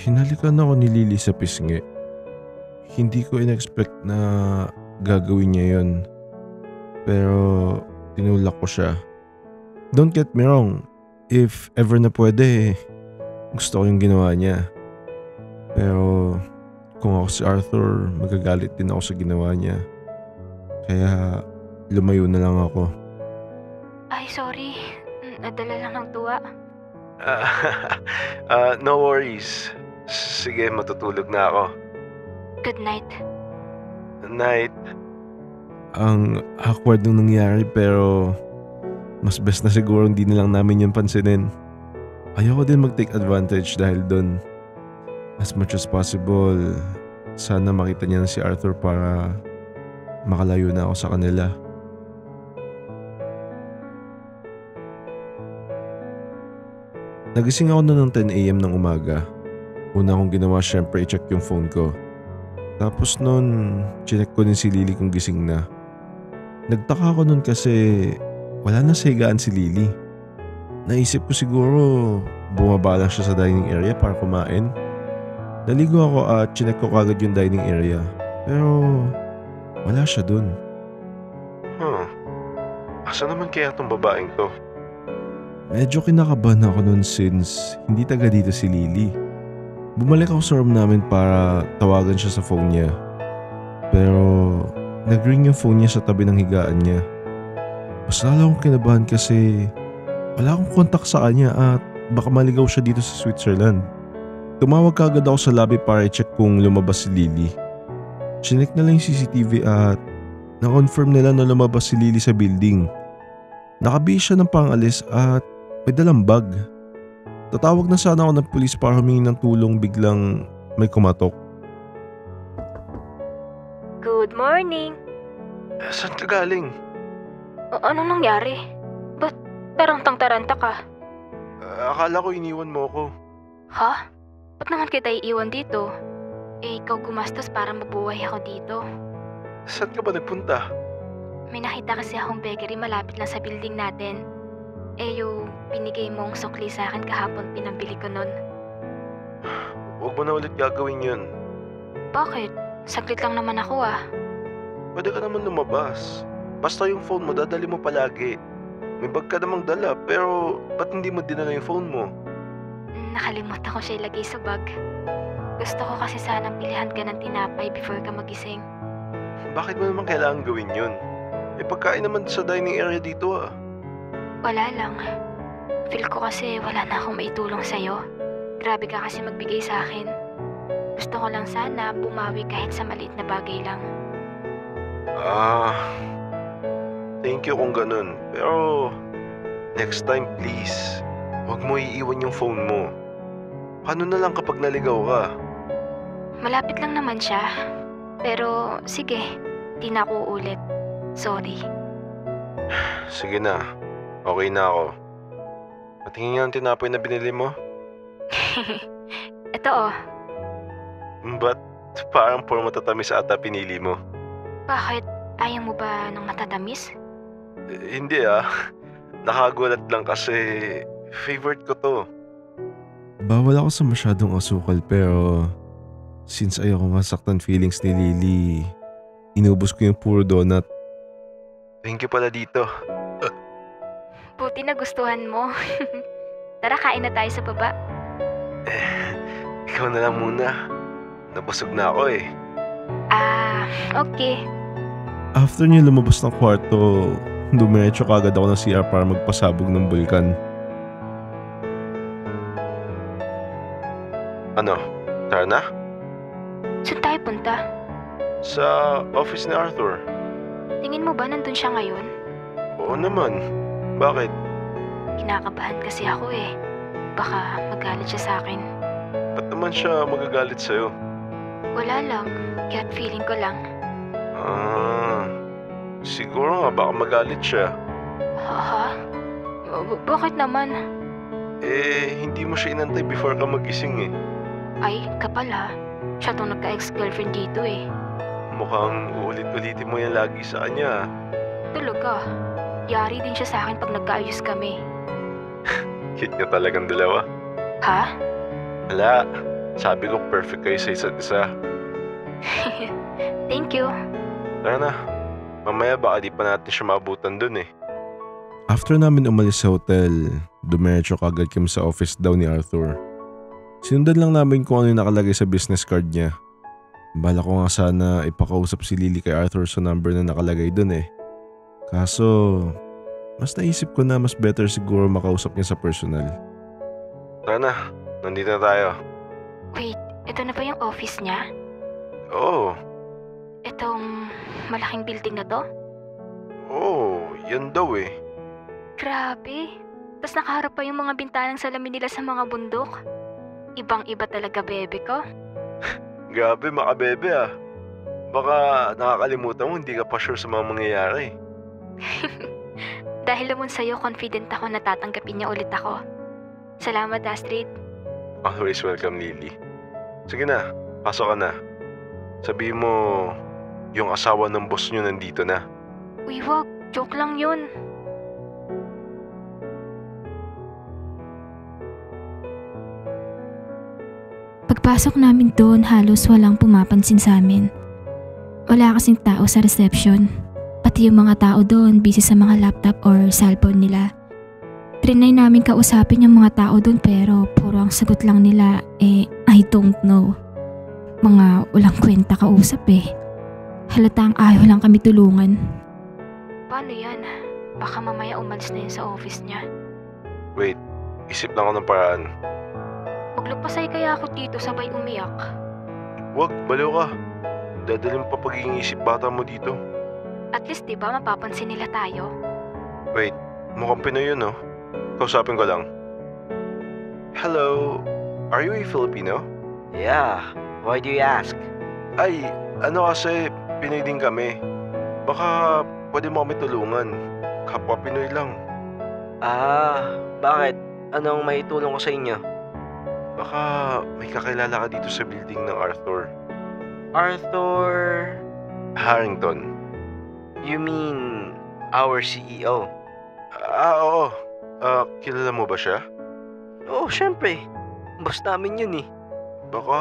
Hinalikan ako ni Lily sa pisngi. Hindi ko in-expect na gagawin niya yun. Pero tinulak ko siya. Don't get me wrong. If ever na pwede, gusto ko yung ginawa niya. Pero kung ako si Arthur, magagalit din ako sa ginawa niya. Kaya lumayo na lang ako. Ay, sorry. Nadala lang ng tuwa. No worries. Sige, matutulog na ako. Good night. Night. Ang awkward nung nangyari pero mas best na siguro hindi na lang namin yun pansinin. Ayoko din mag-take advantage dahil doon. As much as possible, sana makita niya na si Arthur para makalayo na ako sa kanila. Nagising ako na ng 10 AM ng umaga. Una kong ginawa syempre i-check yung phone ko. Tapos nun, chinek ko din si Lily kung gising na. Nagtaka ako nun kasi wala na sa higaan si Lily. Naisip ko siguro bumaba lang siya sa dining area para kumain. Naligo ako at chinek ko kagad yung dining area. Pero wala siya dun. Asa naman kaya tong babaeng to? Medyo kinakabahan ako nun since hindi taga dito si Lily. Bumalik ako sa room namin para tawagan siya sa phone niya. Pero nag-ring yung phone niya sa tabi ng higaan niya. Mas lalo akong kinabahan kasi wala akong kontak sa kanya at baka maligaw siya dito sa Switzerland. Tumawag kaagad ako sa lobby para i-check kung lumabas si Lily. Chinek na lang yung CCTV at na-confirm nila na lumabas si Lily sa building. Nakabihis siya ng pangalis at may dalang bag. Tatawag na sana ako ng pulis para humingi ng tulong biglang may kumatok. Good morning. Saan ka galing? Anong nangyari? Ba't tarantang-taranta ka? Akala ko iniwan mo ako. Ha? Ba't naman kita iiwan dito? Ikaw gumastos para mabuhay ako dito. Saan ka ba nagpunta? May nakita kasi akong bakery malapit lang sa building natin. Yung binigay mong sukli sa akin kahapon pinambili ko nun. Huwag mo na ulit gagawin yun. Bakit? Saglit lang naman ako ah. Pwede ka naman lumabas. Basta yung phone mo dadali mo palagi. May bag ka namang dala pero ba't hindi mo dinala yung phone mo? Nakalimutan ko siya ilagay sa bag. Gusto ko kasi sanang pilihan ka ng tinapay before ka magising. Bakit mo naman kailangan gawin yun? May pagkain naman sa dining area dito ah. Wala lang. Feel ko kasi wala na akong maitulong sa'yo. Grabe ka kasi magbigay sa akin. Gusto ko lang sana bumawi kahit sa maliit na bagay lang. Thank you kung ganun. Pero next time please, huwag mo iiwan yung phone mo. Paano na lang kapag naligaw ka? Malapit lang naman siya. Pero sige, di na ako ulit. Sorry. Sige na, okay na ako. Patingin nga ang tinapay na binili mo. Ito oh. Ba't parang puro matatamis ata pinili mo? Bakit? Ayaw mo ba ng matatamis? Hindi ah. Nakagulat lang kasi favorite ko to. Bawal ako sa masyadong asukal pero since ayoko masaktan feelings ni Lily, inubos ko yung puro donut. Thank you pala dito. Buti na gustuhan mo. Tara, kain na tayo sa baba. Ikaw na lang muna. Nabusog na ako eh. Okay. After niya lumabas ng kwarto, dumiretso kagad ako ng CR para magpasabog ng bulkan. Ano? Tara na? Saan tayo punta? Sa office ni Arthur. Tingin mo ba nandun siya ngayon? Oo naman. Bakit? Kinakabahan kasi ako eh. Baka magalit siya sa akin. Ba't naman siya magagalit sa'yo? Wala lang. Gut feeling ko lang. Siguro nga baka magalit siya. Ha? Bakit naman? Hindi mo siya inantay before ka magising eh. Ay, kapal ha. Siya tong nagka-ex-girlfriend dito eh. Mukhang uulit-ulitin mo yan lagi sa kanya. Talaga. Yari din siya sa akin pag nagkaayos kami. Cute ka talagang dalawa. Ha? Wala. Sabi ko perfect kayo sa isa't isa. Thank you. Tara na, mamaya baka di pa natin siya maabutan dun eh. After namin umalis sa hotel, dumiretso kagad kami sa office daw ni Arthur. Sinundan lang namin kung ano yung nakalagay sa business card niya. Bala ko nga sana ipakausap si Lily kay Arthur sa number na nakalagay dun eh. Kaso, mas naisip ko na mas better siguro makausap niya sa personal. Tara na, nandito na tayo. Wait, ito na ba yung office niya? Oo. Itong malaking building na to? Oo, yan daw eh. Grabe. Tapos nakaharap pa yung mga bintanang salamin nila sa mga bundok. Ibang-iba talaga, bebe ko. Grabe, makabebe ah. Baka nakakalimutan mo, hindi ka pa sure sa mga mangyayari. Dahil naman sa'yo, confident ako na tatanggapin niya ulit ako. Salamat, Astrid. Always welcome, Lily. Sige na, pasok ka na. Sabihin mo, yung asawa ng boss nyo nandito na. Uy, wag. Joke lang yun. Pagpasok namin doon, halos walang pumapansin sa amin. Wala kasing tao sa reception. Pati yung mga tao doon, busy sa mga laptop or cellphone nila. Trinay namin kausapin yung mga tao doon pero puro ang sagot lang nila I don't know. Mga walang kwenta kausap eh. Halatang ayaw lang kami tulungan. Paano yan? Baka mamaya umalis na yun sa office niya. Wait, isip lang ako ng paraan. Maglupasay kaya ako dito sabay umiyak. Wag, baliw ka. Dadalhin pa pagiging isip bata mo dito. At least diba mapapansin nila tayo? Wait, mukhang Pinoy yun oh. Kausapin ko lang. Hello, are you a Filipino? Yeah, why do you ask? Ay, ano kasi, Pinoy din kami. Baka pwede mo kami tulungan. Kapwa Pinoy lang. Bakit? Anong may tulong ko sa inyo? Baka may kakilala ka dito sa building ng Arthur. Arthur... Harrington. You mean our CEO? Oo. Kilala mo ba siya? Oo, syempre. Boss namin yun eh. Baka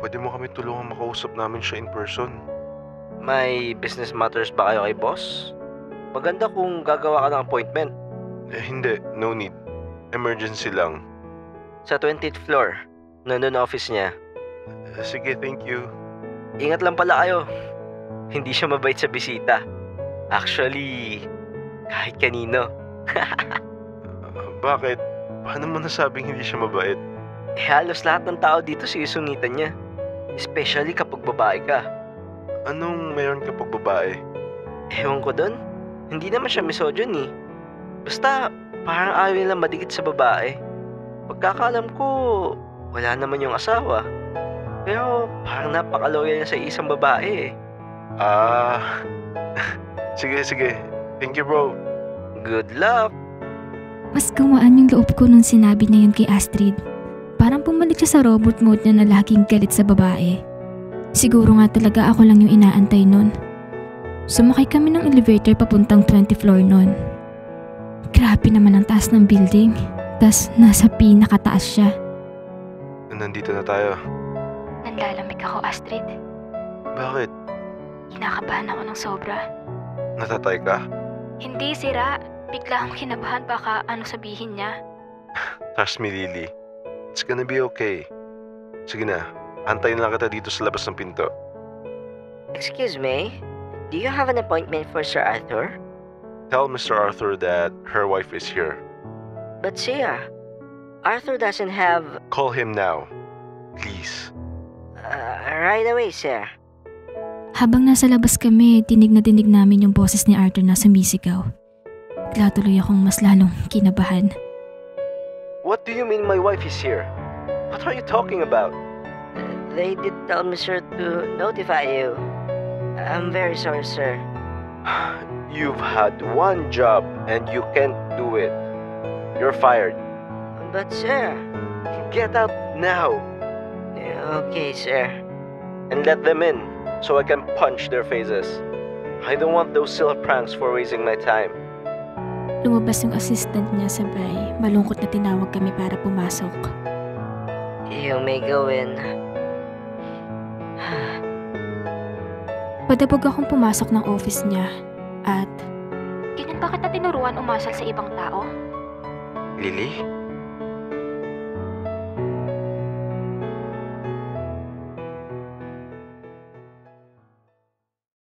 pwede mo kami tulungan makausap namin siya in person. May business matters ba kayo kay boss? Maganda kung gagawa ka ng appointment. Hindi, no need. Emergency lang. Sa 20th floor, nandun office niya. Sige, thank you. Ingat lang pala kayo. Hindi siya mabait sa bisita. Actually, kahit kanino. Bakit? Paano mo nasabing hindi siya mabait? Halos lahat ng tao dito sinusungitan niya. Especially kapag babae ka. Anong meron kapag babae? Ewan ko dun. Hindi naman siya misogyny. Basta parang ayaw nilang madikit sa babae. Pagkakalam ko, wala naman yung asawa. Pero parang napaka-loyal niya sa isang babae eh. Sige. Thank you, bro. Good luck! Mas gumaan yung loob ko nung sinabi niya yun kay Astrid. Parang bumalik siya sa robot mode niya na laging galit sa babae. Siguro nga talaga ako lang yung inaantay nun. Sumakay kami ng elevator papuntang 20th floor nun. Grabe naman ang taas ng building. Tas nasa pinakataas siya. Nandito na tayo. Nanlalamig ako, Astrid. Bakit? Kinakabahan ako ng sobra. Natatay ka? Hindi, sira. Bigla akong kinabahan baka ano sabihin niya. Trust me, Lily. It's gonna be okay. Sige na, antayin lang kita dito sa labas ng pinto. Excuse me, do you have an appointment for Sir Arthur? Tell Mr. Arthur that her wife is here. But sir, Arthur doesn't have... Call him now. Please. Right away, sir. Habang nasa labas kami, dinig na dinig namin yung boses ni Arthur na sumisigaw. Bigla tuloy akong mas lalong kinabahan. What do you mean my wife is here? What are you talking about? They did tell me, sir, to notify you. I'm very sorry, sir. You've had one job and you can't do it. You're fired. But, sir... Get out now Okay, sir. and let them in so I can punch their faces. I don't want those silly pranks for wasting my time. Lumabas yung assistant niya sabay. Malungkot na tinawag kami para pumasok. iyong may gawin. Padabog akong pumasok ng office niya at... Ganyan bakit na tinuruan umasal sa ibang tao? Lily,